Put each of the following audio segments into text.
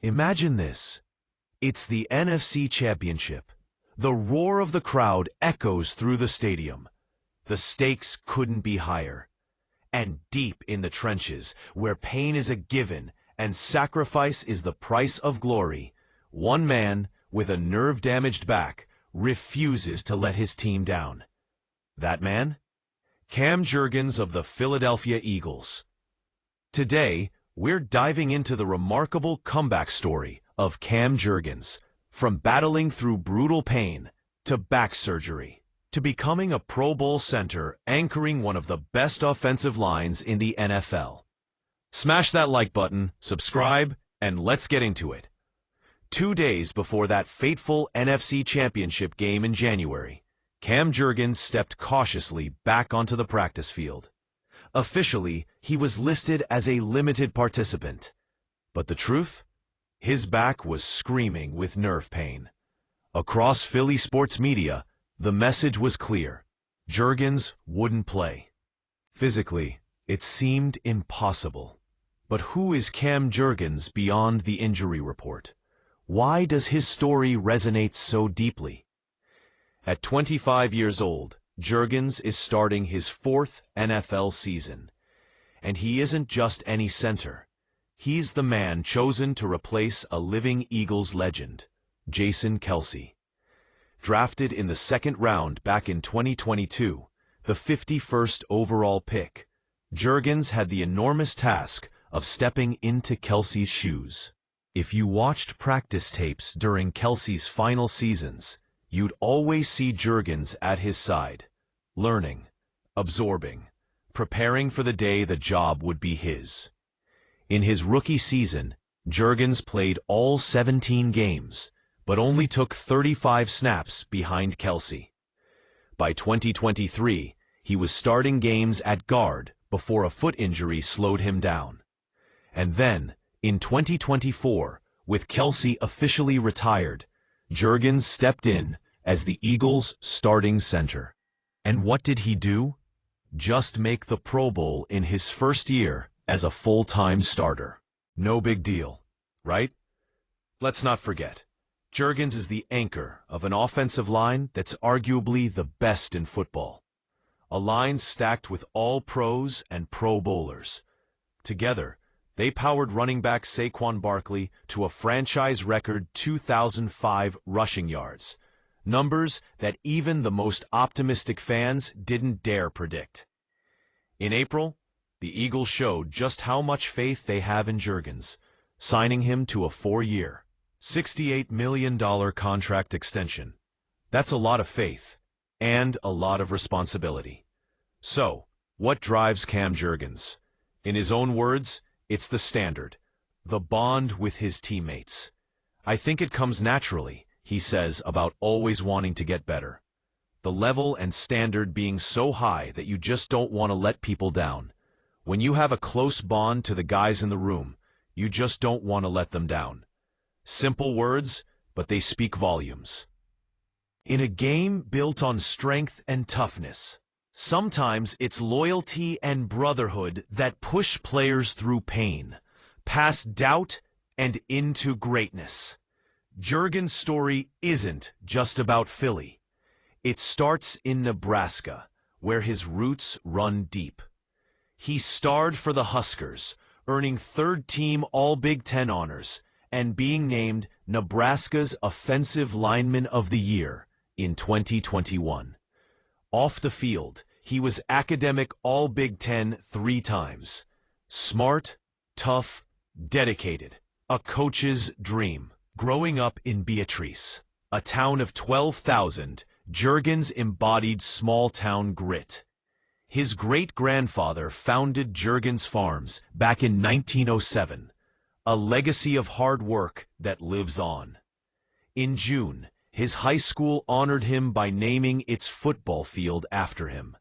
Imagine this. It's the NFC Championship. The roar of the crowd echoes through the stadium. The stakes couldn't be higher. And deep in the trenches, where pain is a given and sacrifice is the price of glory, one man, with a nerve-damaged back, refuses to let his team down. That man? Cam Jurgens of the Philadelphia Eagles. Today, we're diving into the remarkable comeback story of Cam Jurgens, from battling through brutal pain to back surgery, to becoming a Pro Bowl center anchoring one of the best offensive lines in the NFL. Smash that like button, subscribe, and let's get into it. 2 days before that fateful NFC Championship game in January, Cam Jurgens stepped cautiously back onto the practice field. Officially, he was listed as a limited participant. But the truth? His back was screaming with nerve pain. Across Philly sports media, the message was clear. Jurgens wouldn't play. Physically, it seemed impossible. But who is Cam Jurgens beyond the injury report? Why does his story resonate so deeply? At 25 years old, Jurgens is starting his 4th NFL season. And he isn't just any center. He's the man chosen to replace a living Eagles legend, Jason Kelce. Drafted in the 2nd round back in 2022, the 51st overall pick, Jurgens had the enormous task of stepping into Kelce's shoes. If you watched practice tapes during Kelce's final seasons, you'd always see Jurgens at his side, learning, absorbing, preparing for the day the job would be his. In his rookie season, Jurgens played all 17 games, but only took 35 snaps behind Kelce. By 2023, he was starting games at guard before a foot injury slowed him down. And then, in 2024, with Kelce officially retired, Jurgens stepped in as the Eagles' starting center. And what did he do? Just make the Pro Bowl in his first year as a full-time starter. No big deal, right? Let's not forget, Jurgens is the anchor of an offensive line that's arguably the best in football. A line stacked with all pros and Pro Bowlers. Together, they powered running back Saquon Barkley to a franchise record 2,005 rushing yards, numbers that even the most optimistic fans didn't dare predict. In April, the Eagles showed just how much faith they have in Jurgens, signing him to a 4-year, $68 million contract extension. That's a lot of faith, and a lot of responsibility. So, what drives Cam Jurgens? In his own words, it's the standard, the bond with his teammates. I think it comes naturally, he says, about always wanting to get better. The level and standard being so high that you just don't want to let people down. When you have a close bond to the guys in the room, you just don't want to let them down. Simple words, but they speak volumes. In a game built on strength and toughness, sometimes it's loyalty and brotherhood that push players through pain, past doubt, and into greatness. Jurgens' story isn't just about Philly. It starts in Nebraska, where his roots run deep. He starred for the Huskers, earning 3rd-team All-Big Ten honors and being named Nebraska's Offensive Lineman of the Year in 2021. Off the field, he was academic All-Big Ten 3 times. Smart, tough, dedicated. A coach's dream. Growing up in Beatrice, a town of 12,000, Jurgens embodied small-town grit. His great-grandfather founded Jurgens Farms back in 1907, a legacy of hard work that lives on. In June, his high school honored him by naming its football field after him,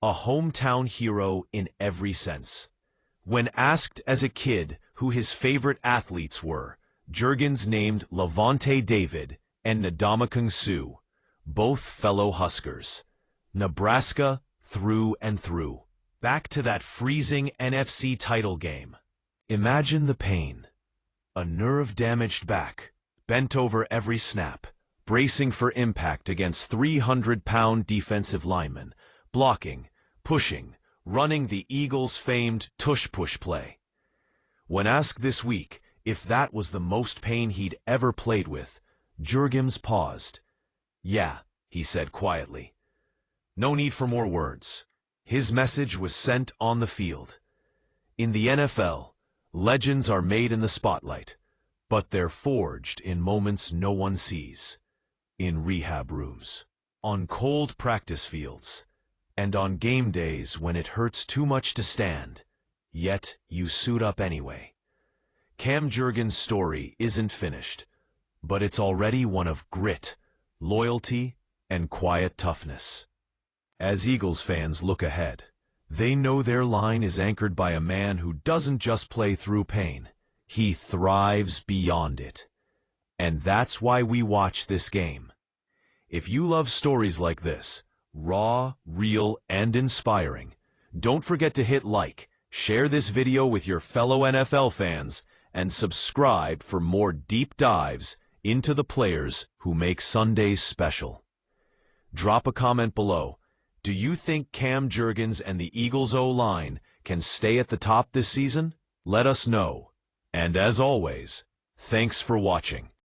a hometown hero in every sense. When asked as a kid who his favorite athletes were, Jurgens named Lavonte David and Ndamukong Suh, both fellow Huskers. Nebraska through and through. Back to that freezing NFC title game. Imagine the pain. A nerve-damaged back, bent over every snap, bracing for impact against 300-pound defensive linemen, blocking, pushing, running the Eagles' famed tush-push play. When asked this week if that was the most pain he'd ever played with, Jurgens paused. "Yeah," he said quietly. No need for more words. His message was sent on the field. In the NFL, legends are made in the spotlight, but they're forged in moments no one sees. In rehab rooms, on cold practice fields, and on game days when it hurts too much to stand, yet you suit up anyway. Cam Jurgens' story isn't finished, but it's already one of grit, loyalty, and quiet toughness. As Eagles fans look ahead, they know their line is anchored by a man who doesn't just play through pain, he thrives beyond it. And that's why we watch this game. If you love stories like this, raw, real, and inspiring, don't forget to hit like, share this video with your fellow NFL fans, and subscribe for more deep dives into the players who make Sundays special. Drop a comment below. Do you think Cam Jurgens and the Eagles O-line can stay at the top this season? Let us know. And as always, thanks for watching.